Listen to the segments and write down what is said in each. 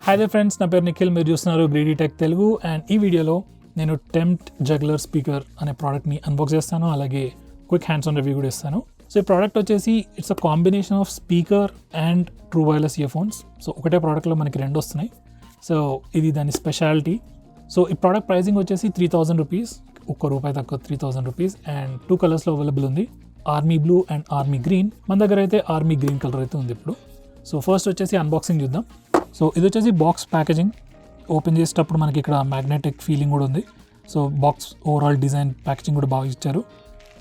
Hi they friends, నా పేరు నిఖిల్. మీరు చూస్తున్నారు GreedyTech తెలుగు. అండ్ ఈ వీడియోలో నేను Tempt Juggler స్పీకర్ అనే ప్రోడక్ట్ని అన్బాక్స్ చేస్తాను, అలాగే క్విక్ హ్యాండ్స్ ఆన్ రివ్యూ కూడా ఇస్తాను. సో ఈ ప్రోడక్ట్ వచ్చేసి it's a combination of speaker and true wireless ear phones. So ఒకటే ప్రోడక్ట్లో మనకి రెండు వస్తున్నాయి. సో ఇది దాని స్పెషాలిటీ. సో ఈ ప్రోడక్ట్ ప్రైసింగ్ వచ్చేసి 3000 రూపీస్, ₹1 తక్కువ 3000 రూపీస్. అండ్ 2 కలర్స్లో అవైలబుల్ ఉంది, army blue and army green. మన దగ్గర అయితే ఆర్మీ గ్రీన్ కలర్ అయితే ఉంది ఇప్పుడు. సో ఫస్ట్ వచ్చేసి అన్బాక్సింగ్ చూద్దాం. సో ఇది వచ్చేసి బాక్స్ ప్యాకేజింగ్. ఓపెన్ చేసేటప్పుడు మనకి ఇక్కడ మ్యాగ్నెటిక్ ఫీలింగ్ కూడా ఉంది. So box overall design packaging కూడా బాగా ఇచ్చారు.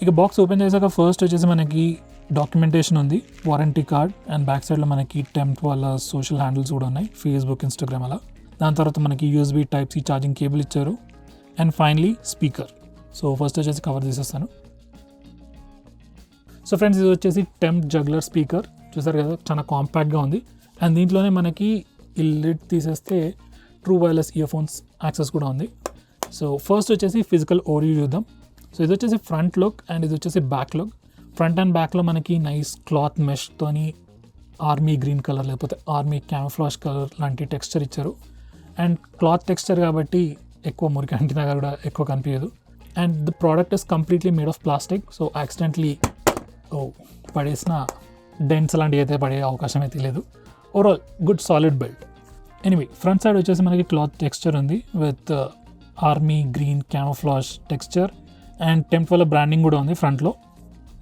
ఇక బాక్స్ ఓపెన్ చేశాక ఫస్ట్ వచ్చేసి మనకి డాక్యుమెంటేషన్ ఉంది, వారంటీ కార్డ్, అండ్ బ్యాక్ సైడ్లో మనకి టెంప్ట్ వాళ్ళ సోషల్ హ్యాండిల్స్ కూడా ఉన్నాయి, ఫేస్బుక్, ఇన్స్టాగ్రామ్ అలా. దాని తర్వాత మనకి USB Type-C ఛార్జింగ్ కేబుల్ ఇచ్చారు. And finally speaker. So first వచ్చేసి కవర్ తీసేస్తాను. సో ఫ్రెండ్స్, ఇది వచ్చేసి Tempt Juggler స్పీకర్. చూసారు కదా, చాలా కాంపాక్ట్గా ఉంది. అండ్ దీంట్లోనే మనకి ఈ లిడ్ తీసేస్తే true wireless ear phones access కూడా ఉంది. సో ఫస్ట్ వచ్చేసి ఫిజికల్ ఓవర్వ్యూ చూద్దాం. సో ఇది వచ్చేసి ఫ్రంట్ లుక్ అండ్ ఇది వచ్చేసి బ్యాక్ లుక్. ఫ్రంట్ అండ్ బ్యాక్లో మనకి నైస్ క్లాత్ మెష్తోని ఆర్మీ గ్రీన్ కలర్ లేకపోతే ఆర్మీ క్యామఫ్లాష్ కలర్ లాంటి టెక్స్చర్ ఇచ్చారు. అండ్ క్లాత్ టెక్స్చర్ కాబట్టి ఎక్కువ మురికి అంటినా కూడా ఎక్కువ కనిపించదు. And the product is completely made of plastic. So accidentally పడేసిన డెంట్స్ లాంటివి అయితే పడే అవకాశం అయితే లేదు. Overall good solid build. Anyway, front side వచ్చేసి మనకి క్లాత్ టెక్స్చర్ ఉంది with army green camouflage texture and Tempt వల్ల బ్రాండింగ్ కూడా ఉంది ఫ్రంట్లో.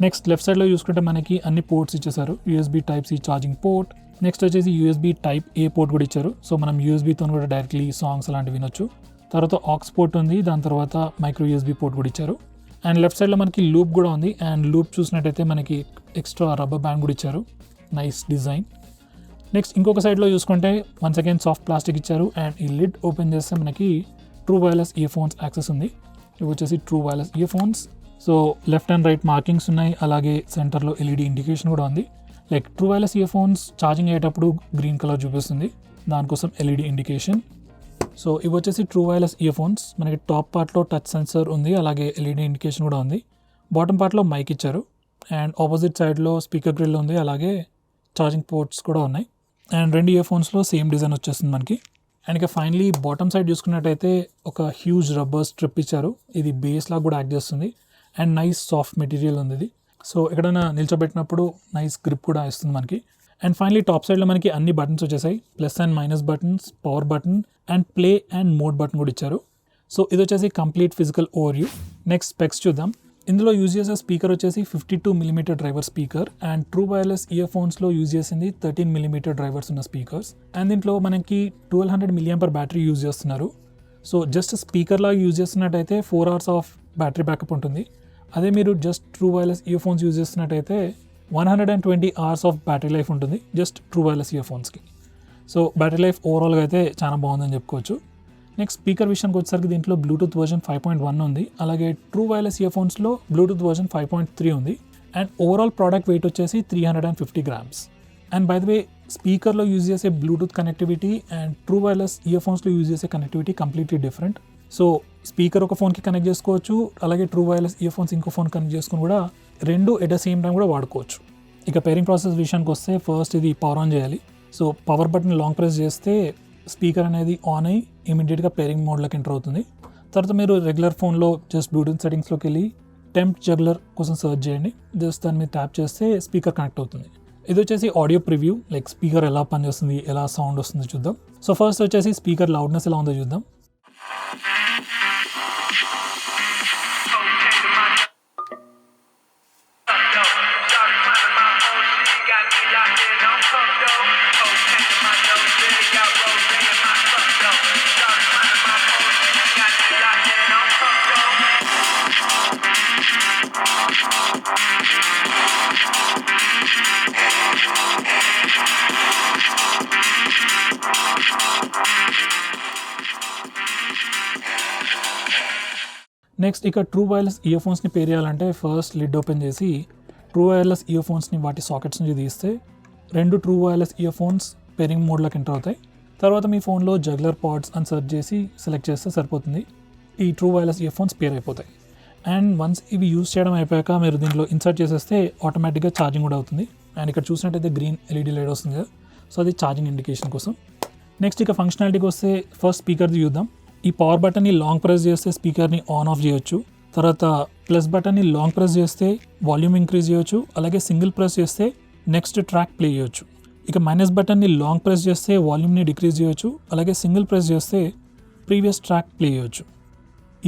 నెక్స్ట్ లెఫ్ట్ సైడ్లో చూసుకుంటే మనకి అన్ని పోర్ట్స్ ఇచ్చేసారు. USB Type-C charging port, next వచ్చేసి USB Type-A పోర్ట్ కూడా ఇచ్చారు. సో మనం USBతో కూడా డైరెక్ట్లీ సాంగ్స్ అలాంటివి వినొచ్చు. తర్వాత ఆక్స్ పోర్ట్ ఉంది, దాని తర్వాత మైక్రో USB పోర్ట్ కూడా ఇచ్చారు. అండ్ లెఫ్ట్ సైడ్లో మనకి లూప్ కూడా ఉంది. అండ్ లూప్ చూసినట్టయితే మనకి ఎక్స్ట్రా రబ్బర్ బ్యాండ్ కూడా ఇచ్చారు, నైస్ డిజైన్. నెక్స్ట్ ఇంకొక సైడ్లో చూసుకుంటే వన్స్ అగైన్ సాఫ్ట్ ప్లాస్టిక్ ఇచ్చారు. అండ్ ఈ లిడ్ ఓపెన్ చేస్తే మనకి true wireless ear phones access ఉంది. ఇవి వచ్చేసి true wireless ear phones. So left and right markings ఉన్నాయి, అలాగే సెంటర్లో LED ఇండికేషన్ కూడా ఉంది. Like true wireless ear phones charging అయ్యేటప్పుడు గ్రీన్ కలర్ చూపిస్తుంది, దానికోసం LED ఇండికేషన్. సో ఇవి వచ్చేసి ట్రూ వైర్లెస్ ఇయర్ ఫోన్స్. మనకి టాప్ పార్ట్లో టచ్ సెన్సర్ ఉంది, అలాగే LED ఇండికేషన్ కూడా ఉంది. బాటమ్ పార్ట్లో మైక్ ఇచ్చారు. అండ్ ఆపోజిట్ సైడ్లో స్పీకర్ గ్రిల్ ఉంది, అలాగే ఛార్జింగ్ పోర్ట్స్ కూడా ఉన్నాయి. అండ్ రెండు ఇయర్ ఫోన్స్లో సేమ్ డిజైన్ వచ్చేస్తుంది మనకి. అండ్ ఇక ఫైనలీ బాటమ్ సైడ్ చూసుకున్నట్టయితే ఒక హ్యూజ్ రబ్బర్ స్ట్రిప్ ఇచ్చారు. ఇది బేస్ లాగా కూడా యాక్ట్ చేస్తుంది. అండ్ నైస్ సాఫ్ట్ మెటీరియల్ ఉంది ఇది. సో ఎక్కడైనా నిల్చోబెట్టినప్పుడు నైస్ గ్రిప్ కూడా ఇస్తుంది మనకి. అండ్ ఫైనలీ టాప్ సైడ్లో మనకి అన్ని బటన్స్ వచ్చేసాయి, plus and minus buttons, power button and play and mode button కూడా ఇచ్చారు. సో ఇది వచ్చేసి complete physical overview. Next specs చూద్దాం. ఇందులో యూజ్ చేసే స్పీకర్ వచ్చేసి 52mm driver speaker. And true wireless year ఫోన్స్లో యూజ్ చేసింది 13mm డ్రైవర్స్ ఉన్న స్పీకర్స్. అండ్ దీంట్లో మనకి 1200 mAh బ్యాటరీ యూజ్ చేస్తున్నారు. సో జస్ట్ స్పీకర్ లాగా యూజ్ చేస్తున్నట్టయితే 4 hours ఆఫ్ బ్యాటరీ బ్యాకప్ ఉంటుంది. అదే మీరు just true wireless earphones use చేస్తున్నట్టయితే 120 hours ఆఫ్ బ్యాటరీ లైఫ్ ఉంటుంది జస్ట్ ట్రూ వైర్లెస్ ఇయర్ ఫోన్స్కి. సో బ్యాటరీ లైఫ్ ఓవరాల్గా అయితే చాలా బాగుందని చెప్పుకోవచ్చు. నెక్స్ట్ స్పీకర్ విషయానికి వచ్చేసరికి దీంట్లో బ్లూటూత్ వర్జన్ 5.1 ఉంది, అలాగే ట్రూ వైర్లెస్ ఇయర్ ఫోన్స్లో బ్లూటూత్ వర్జన్ 5.3 ఉంది. అండ్ ఓవరాల్ ప్రోడక్ట్ వెయిట్ వచ్చేసి 350 grams. And by the way, స్పీకర్లో యూజ్ చేసే Bluetooth connectivity and true wireless year ఫోన్స్లో యూజ్ చేసే connectivity completely different. So speaker ఒక ఫోన్కి కనెక్ట్ చేసుకోవచ్చు, అలాగే ట్రూ వైర్లెస్ ఇయర్ ఫోన్స్ ఇంకో ఫోన్ కనెక్ట్ చేసుకుని కూడా రెండు ఎట్ ద సేమ్ టైం కూడా వాడుకోవచ్చు. ఇక పేరింగ్ ప్రాసెస్ విషయానికి వస్తే ఫస్ట్ ఇది పవర్ ఆన్ చేయాలి. So power button long press చేస్తే స్పీకర్ అనేది ఆన్ అయ్యి ఇమీడియట్గా పేరింగ్ మోడ్లోకి ఎంటర్ అవుతుంది. తర్వాత మీరు రెగ్యులర్ ఫోన్లో జస్ట్ బ్లూటూత్ సెట్టింగ్స్లోకి వెళ్ళి Tempt Juggler కోసం సర్చ్ చేయండి. జస్ట్ దాన్ని మీరు ట్యాప్ చేస్తే స్పీకర్ కనెక్ట్ అవుతుంది. ఇది వచ్చేసి ఆడియో ప్రివ్యూ, లైక్ స్పీకర్ ఎలా పనిచేస్తుంది, ఎలా సౌండ్ వస్తుందో చూద్దాం. సో ఫస్ట్ వచ్చేసి స్పీకర్ లౌడ్నెస్ ఎలా ఉందో చూద్దాం. నెక్స్ట్ ఇక ట్రూ వైర్లెస్ ఇయర్ ఫోన్స్ని పేర్ చేయాలంటే ఫస్ట్ లిడ్ ఓపెన్ చేసి ట్రూ వైర్లెస్ ఇయర్ ఫోన్స్ని వాటి సాకెట్స్ నుంచి తీస్తే రెండు true wireless earphones pairing మోడ్లోకి ఎంటర్ అవుతాయి. తర్వాత మీ ఫోన్లో జగ్లర్ పాడ్స్ అని సెర్చ్ చేసి సెలెక్ట్ చేస్తే సరిపోతుంది. ఈ true wireless earphones pair అయిపోతాయి. అండ్ వన్స్ ఇవి యూజ్ చేయడం అయిపోయాక మీరు దీంట్లో ఇన్సర్ట్ చేసేస్తే ఆటోమేటిక్గా ఛార్జింగ్ కూడా అవుతుంది. అండ్ ఇక్కడ చూసినట్టయితే గ్రీన్ LED లైట్ వస్తుంది కదా, సో అది ఛార్జింగ్ ఇండికేషన్ కోసం. నెక్స్ట్ ఇక ఫంక్షనాలిటీకి వస్తే ఫస్ట్ స్పీకర్ది చూద్దాం. ఈ పవర్ బటన్ని లాంగ్ ప్రెస్ చేస్తే స్పీకర్ని ఆన్ ఆఫ్ చేయొచ్చు. తర్వాత ప్లస్ బటన్ని లాంగ్ ప్రెస్ చేస్తే వాల్యూమ్ ఇంక్రీజ్ చేయొచ్చు. అలాగే సింగిల్ ప్రెస్ చేస్తే నెక్స్ట్ ట్రాక్ ప్లే చేయొచ్చు. ఇక మైనస్ బటన్ని లాంగ్ ప్రెస్ చేస్తే వాల్యూమ్ని డిక్రీజ్ చేయొచ్చు. అలాగే సింగిల్ ప్రెస్ చేస్తే ప్రీవియస్ ట్రాక్ ప్లే చేయొచ్చు.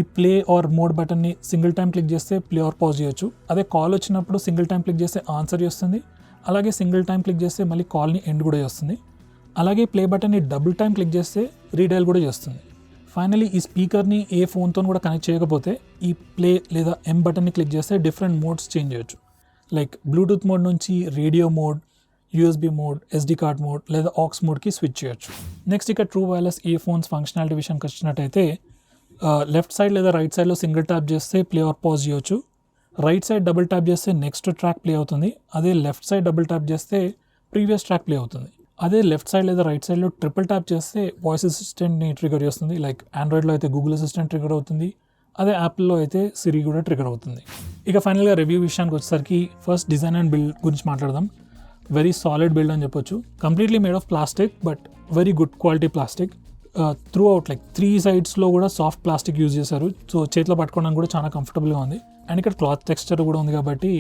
ఈ ప్లే ఆర్ మోడ్ బటన్ని సింగిల్ టైం క్లిక్ చేస్తే ప్లే ఆర్ పాజ్ చేయొచ్చు. అదే కాల్ వచ్చినప్పుడు సింగిల్ టైం క్లిక్ చేస్తే ఆన్సర్ చేస్తుంది. అలాగే సింగిల్ టైం క్లిక్ చేస్తే మళ్ళీ కాల్ని ఎండ్ కూడా చేస్తుంది. అలాగే ప్లే బటన్ని డబుల్ టైం క్లిక్ చేస్తే రీడైల్ కూడా చేస్తుంది. ఫైనలీ ఈ స్పీకర్ని ఏ ఫోన్తో కూడా కనెక్ట్ చేయకపోతే ఈ ప్లే లేదా ఎం బటన్ని క్లిక్ చేస్తే డిఫరెంట్ మోడ్స్ చేంజ్ చేయొచ్చు. లైక్ బ్లూటూత్ మోడ్ నుంచి radio mode, USB mode, SD card mode లేదా ఆక్స్ మోడ్కి స్విచ్ చేయొచ్చు. నెక్స్ట్ ఇక true wireless ear phones functionality విషయానికి వచ్చినట్టయితే లెఫ్ట్ సైడ్ లేదా రైట్ సైడ్లో సింగిల్ ట్యాప్ చేస్తే ప్లే ఆర్ పాజ్ చేయొచ్చు. రైట్ సైడ్ డబుల్ ట్యాప్ చేస్తే నెక్స్ట్ ట్రాక్ ప్లే అవుతుంది. అదే లెఫ్ట్ సైడ్ డబుల్ ట్యాప్ చేస్తే ప్రీవియస్ ట్రాక్ ప్లే అవుతుంది. అదే లెఫ్ట్ సైడ్ లేదా రైట్ సైడ్లో ట్రిపుల్ ట్యాప్ చేస్తే వాయిస్ అసిస్టెంట్ని ట్రిగర్ చేస్తుంది. లైక్ ఆండ్రాయిడ్లో అయితే గూగుల్ అసిస్టెంట్ ట్రిగర్ అవుతుంది. అదే యాపిల్లో అయితే సిరి కూడా ట్రిగర్ అవుతుంది. ఇక ఫైనల్గా రివ్యూ విషయానికి వచ్చేసరికి ఫస్ట్ డిజైన్ అండ్ బిల్డ్ గురించి మాట్లాడదాం. వెరీ సాలిడ్ బిల్డ్ అని చెప్పొచ్చు. Completely made of plastic, but very good quality plastic. Through out like 3 సైడ్స్లో కూడా సాఫ్ట్ ప్లాస్టిక్ యూజ్ చేశారు. సో చేతిలో పట్టుకోవడానికి కూడా చాలా కంఫర్టబుల్గా ఉంది. అండ్ ఇక్కడ క్లాత్ టెక్స్చర్ కూడా ఉంది కాబట్టి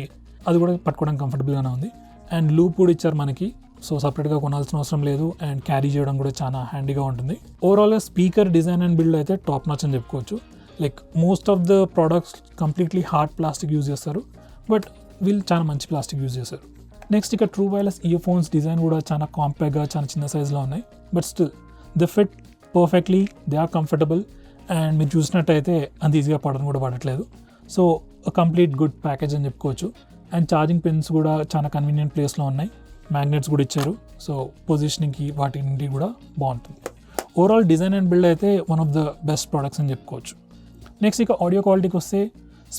అది కూడా పట్టుకోవడానికి కంఫర్టబుల్గానే ఉంది. అండ్ లూప్ కూడా ఇచ్చారు మనకి. సో సపరేట్గా కొనాల్సిన అవసరం లేదు. అండ్ క్యారీ చేయడం కూడా చాలా హ్యాండీగా ఉంటుంది. ఓవరాల్గా స్పీకర్ డిజైన్ అండ్ బిల్డ్ అయితే టాప్ నాచ్ అని చెప్పుకోవచ్చు. Like most of the products completely hard plastic use చేస్తారు, బట్ వీళ్ళు చాలా మంచి ప్లాస్టిక్ యూజ్ చేశారు. నెక్స్ట్ ఇక true wireless earphones design కూడా చాలా కాంపాక్ట్గా చాలా చిన్న సైజ్లో ఉన్నాయి. But still the fit perfectly, they are comfortable. And మీరు చూసినట్టయితే అంత ఈజీగా పడడం కూడా పడట్లేదు. సో కంప్లీట్ గుడ్ ప్యాకేజ్ అని చెప్పుకోవచ్చు. అండ్ ఛార్జింగ్ పిన్స్ కూడా చాలా కన్వీనియంట్ ప్లేస్లో ఉన్నాయి. మ్యాగ్నెట్స్ కూడా ఇచ్చారు. సో పొజిషనింగ్కి వాటికి కూడా బాగుంటుంది. ఓవరాల్ డిజైన్ అండ్ బిల్డ్ అయితే one of the best products అని చెప్పుకోవచ్చు. నెక్స్ట్ ఇక ఆడియో క్వాలిటీకి వస్తే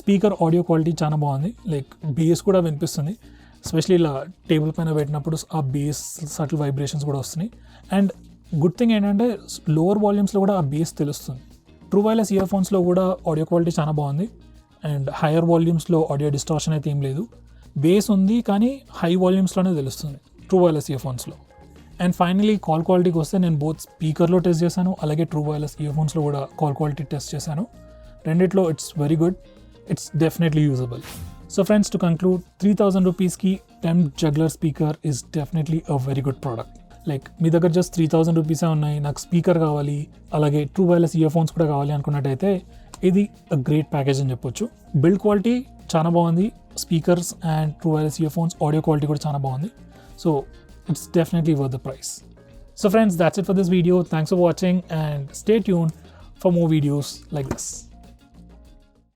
స్పీకర్ ఆడియో క్వాలిటీ చాలా బాగుంది. లైక్ బేస్ కూడా వినిపిస్తుంది. ఎస్పెషలీ ఇలా టేబుల్ పైన పెట్టినప్పుడు ఆ బేస్ సటిల్ వైబ్రేషన్స్ కూడా వస్తున్నాయి. అండ్ గుడ్ థింగ్ ఏంటంటే లోవర్ వాల్యూమ్స్లో కూడా ఆ బేస్ తెలుస్తుంది. ట్రూ వైర్లెస్ ఇయర్ ఫోన్స్లో కూడా ఆడియో క్వాలిటీ చాలా బాగుంది. అండ్ హయ్యర్ వాల్యూమ్స్లో ఆడియో డిస్టార్షన్ అయితే ఏం లేదు. బేస్ ఉంది కానీ హై వాల్యూమ్స్లోనే తెలుస్తుంది ట్రూ వైర్లెస్ ఇయర్ ఫోన్స్లో. అండ్ ఫైనలీ కాల్ క్వాలిటీకి వస్తే నేను బోత్ స్పీకర్లో టెస్ట్ చేశాను, అలాగే ట్రూ వైర్లెస్ ఇయర్ ఫోన్స్లో కూడా కాల్ క్వాలిటీ టెస్ట్ చేశాను. రెండిట్లో it's very good. It's definitely usable. So friends, to conclude, 3000 రూపీస్కి Tempt Juggler speaker is definitely a very good product. Like మీ దగ్గర జస్ట్ 3000 రూపీసే ఉన్నాయి, నాకు స్పీకర్ కావాలి, అలాగే ట్రూ వైర్లెస్ ఇయర్ ఫోన్స్ కూడా కావాలి అనుకున్నట్టయితే ఇది అ గ్రేట్ ప్యాకేజ్ అని చెప్పొచ్చు. బిల్డ్ క్వాలిటీ చాలా బాగుంది. Speakers and true wireless ear phones audio quality కూడా చాలా బాగుంది. So it's definitely worth the price. So friends, that's it for this video. Thanks for watching and stay tuned for more videos like this.